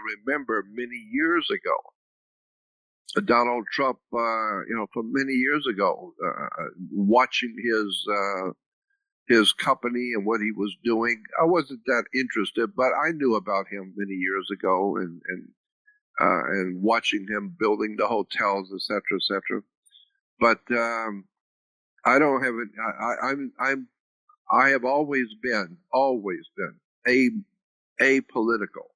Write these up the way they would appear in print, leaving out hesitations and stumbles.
remember many years ago, Donald Trump, from many years ago, watching his company and what he was doing. I wasn't that interested, but I knew about him many years ago, and watching him building the hotels, et cetera, et cetera. But I don't have it. I have always been apolitical.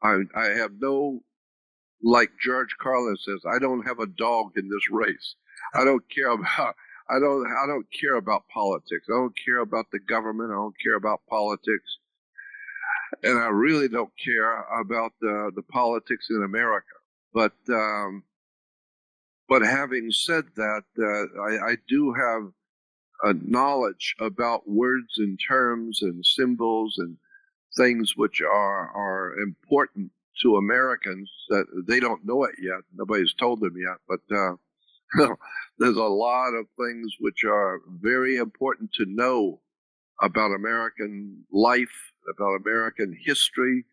I have no, like George Carlin says, I don't have a dog in this race. I don't care about I don't care about politics. I don't care about the government. I don't care about politics, and I really don't care about the politics in America. But having said that, I do have a knowledge about words and terms and symbols and things which are important to Americans that they don't know it yet. Nobody's told them yet, but there's a lot of things which are very important to know about American life, about American history,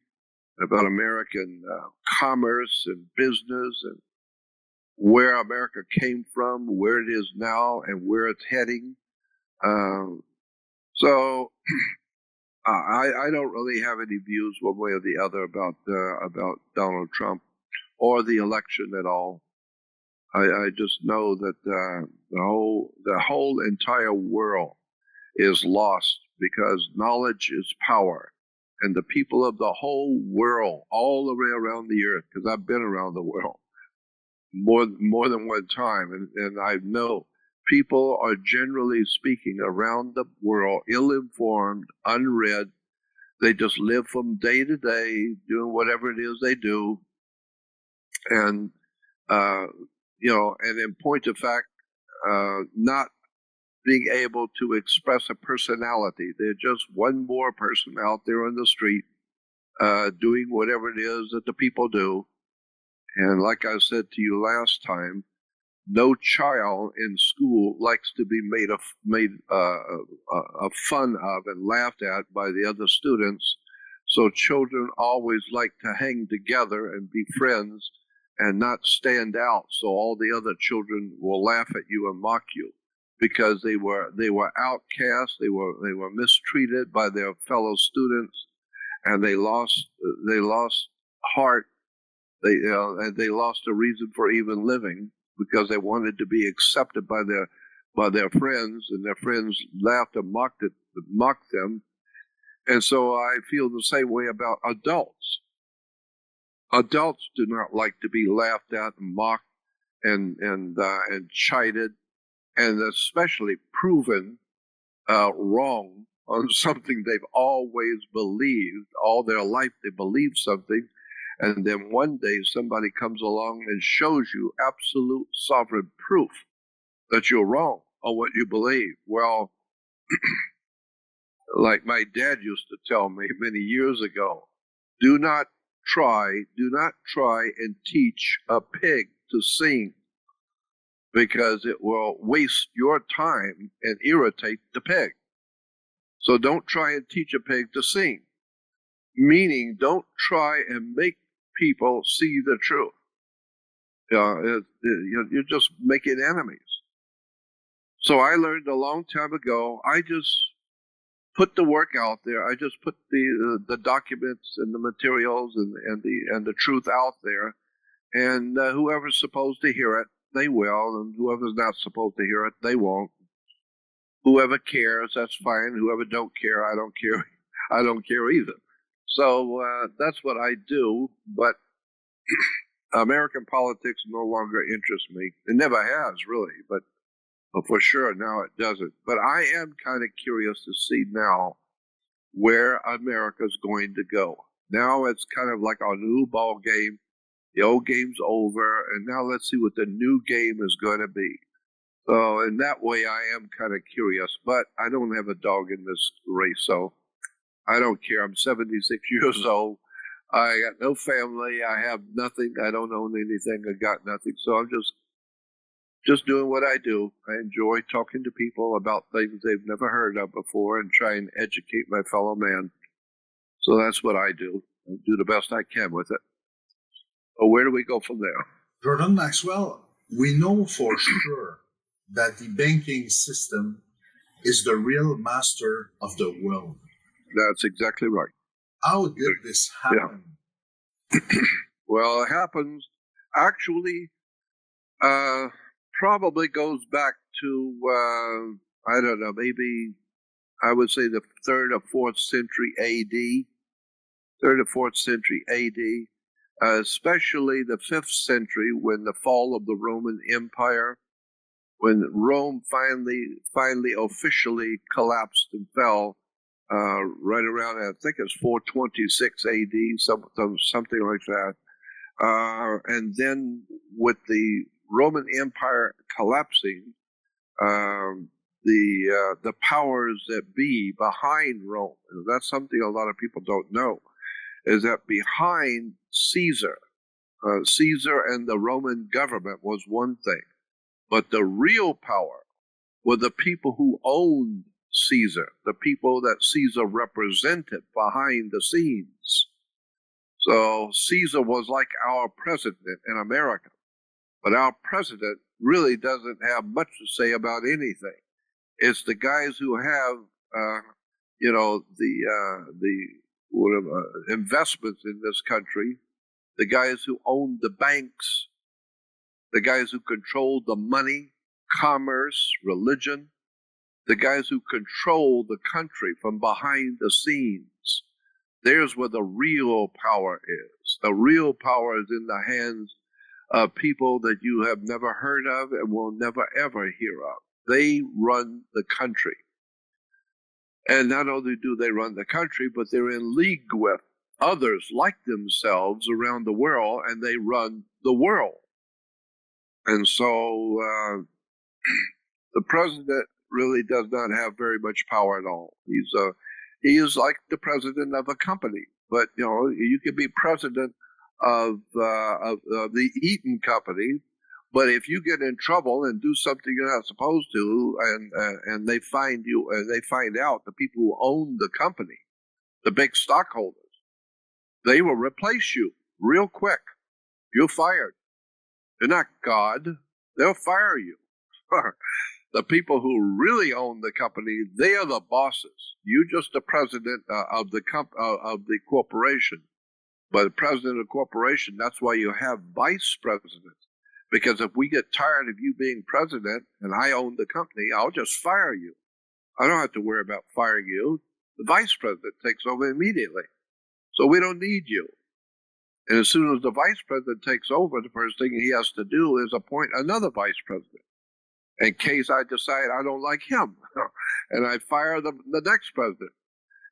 about American commerce and business, and where America came from, where it is now, and where it's heading. So I don't really have any views one way or the other about Donald Trump or the election at all. I just know that the whole entire world is lost because knowledge is power, and the people of the whole world, all the way around the earth, because I've been around the world more than one time, and I know people are, generally speaking, around the world ill-informed, unread. They just live from day to day, doing whatever it is they do, and and in point of fact, not being able to express a personality. They're just one more person out there on the street, doing whatever it is that the people do. And like I said to you last time, no child in school likes to be made fun of and laughed at by the other students. So children always like to hang together and be friends and not stand out, so all the other children will laugh at you and mock you, because they were outcast, they were mistreated by their fellow students, and they lost heart. They lost a reason for even living, because they wanted to be accepted by their friends, and their friends laughed and mocked them. And so I feel the same way about adults. Adults do not like to be laughed at and mocked and chided, and especially proven wrong on something they've always believed. All their life they believed something, and then one day somebody comes along and shows you absolute sovereign proof that you're wrong on what you believe. Well, like my dad used to tell me many years ago, do not try and teach a pig to sing, because it will waste your time and irritate the pig. So don't try and teach a pig to sing, meaning don't try and make people see the truth. You're just making enemies. So I learned a long time ago, I just put the work out there. I just put the documents and the materials and the truth out there, and whoever's supposed to hear it, they will, and whoever's not supposed to hear it, they won't. Whoever cares, that's fine. Whoever don't care, I don't care. I don't care either. So that's what I do. But American politics no longer interests me. It never has, really, but for sure now it doesn't. But I am kind of curious to see now where America's going to go. Now it's kind of like a new ball game. The old game's over, and now let's see what the new game is going to be. So in that way, I am kind of curious, but I don't have a dog in this race, so I don't care. I'm 76 years old. I got no family. I have nothing. I don't own anything. I got nothing. So I'm just doing what I do. I enjoy talking to people about things they've never heard of before and try and educate my fellow man. So that's what I do. I do the best I can with it. Or where do we go from there? Jordan Maxwell, we know for sure that the banking system is the real master of the world. That's exactly right. How did this happen? Yeah. Well, it happens actually probably goes back to, I don't know, maybe I would say the 3rd or 4th century AD. 3rd or 4th century AD, especially the 5th century when the fall of the Roman Empire, when Rome finally officially collapsed and fell, right around, I think it's 426 AD, something like that. And then with the Roman Empire collapsing, the powers that be behind Rome, and that's something a lot of people don't know, is that behind Caesar and the Roman government was one thing, but the real power were the people who owned Caesar, the people that Caesar represented behind the scenes. So Caesar was like our president in America, but our president really doesn't have much to say about anything. It's the guys who have, the investments in this country, the guys who own the banks, the guys who control the money, commerce, religion, the guys who control the country from behind the scenes. There's where the real power is. The real power is in the hands of people that you have never heard of and will never ever hear of. They run the country. And not only do they run the country, but they're in league with others like themselves around the world, and they run the world. And so the president really does not have very much power at all. He is like the president of a company, but you can be president of the Eaton Company, but if you get in trouble and do something you're not supposed to, and they find you, and they find out the people who own the company, the big stockholders, they will replace you real quick. You're fired. They're not God. They'll fire you. The people who really own the company, they are the bosses. You're just the president of the corporation. But the president of the corporation, that's why you have vice presidents. Because if we get tired of you being president and I own the company, I'll just fire you. I don't have to worry about firing you. The vice president takes over immediately. So we don't need you. And as soon as the vice president takes over, the first thing he has to do is appoint another vice president, in case I decide I don't like him, and I fire the next president.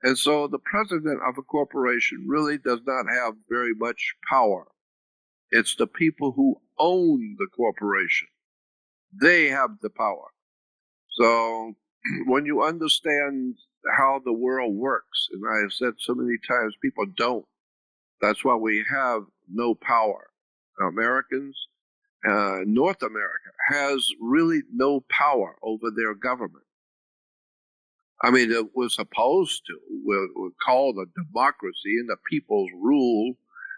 And so the president of a corporation really does not have very much power. It's the people who own the corporation. They have the power. So when you understand how the world works, and I have said so many times, people don't. That's why we have no power. Americans, North America has really no power over their government. I mean, it was supposed to. We're called a democracy and the people's rule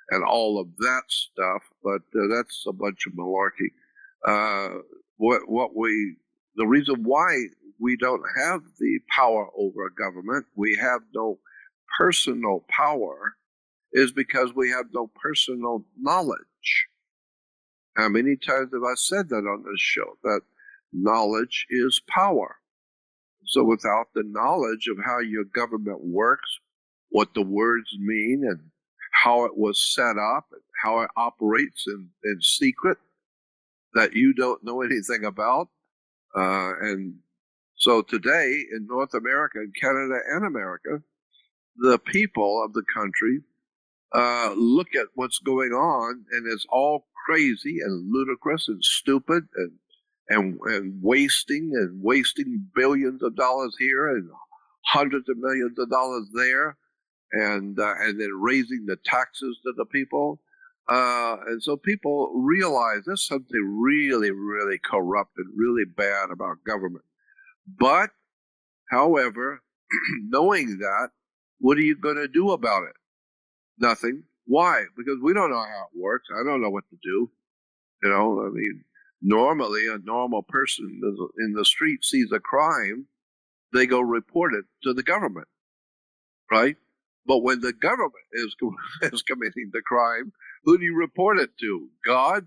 and all of that stuff, but that's a bunch of malarkey. The reason why we don't have the power over a government, we have no personal power, is because we have no personal knowledge. How many times have I said that on this show, that knowledge is power? So without the knowledge of how your government works, what the words mean, and how it was set up, and how it operates in secret, that you don't know anything about. And so today in North America, and Canada, and America, the people of the country look at what's going on, and it's all crazy and ludicrous and stupid and wasting billions of dollars here and hundreds of millions of dollars there, and then raising the taxes to the people. And so people realize there's something really, really corrupt and really bad about government. But, however, knowing that, what are you going to do about it? Nothing. Why? Because we don't know how it works. I don't know what to do. You know, I mean, normally a normal person in the street sees a crime, they go report it to the government, right? But when the government is committing the crime, who do you report it to? God?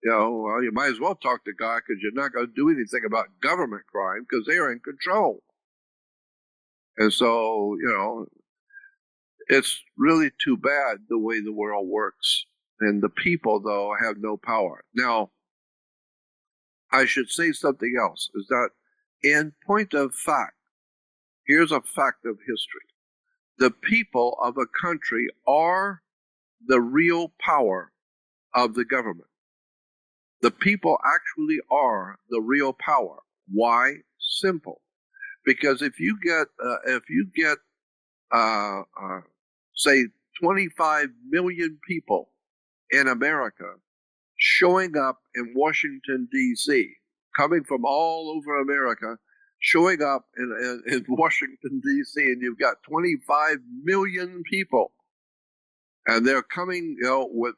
You know, well, you might as well talk to God because you're not going to do anything about government crime because they're in control. And so, you know, it's really too bad the way the world works. And the people, though, have no power. Now, I should say something else, is that in point of fact, here's a fact of history. The people of a country are the real power of the government. The people actually are the real power. Why? Simple. Because if you get say 25 million people in America showing up in Washington, D.C., coming from all over America, showing up in Washington, D.C., and you've got 25 million people, and they're coming, you know, with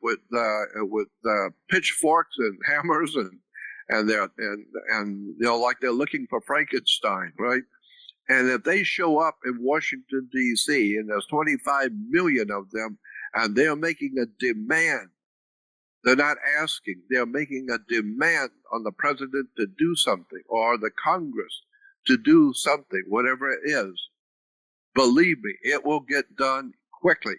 pitchforks and hammers, and they're and you know, like they're looking for Frankenstein, right? And if they show up in Washington, D.C., and there's 25 million of them, and they're making a demand, they're not asking, they're making a demand on the president to do something, or the Congress to do something, whatever it is, believe me, it will get done quickly.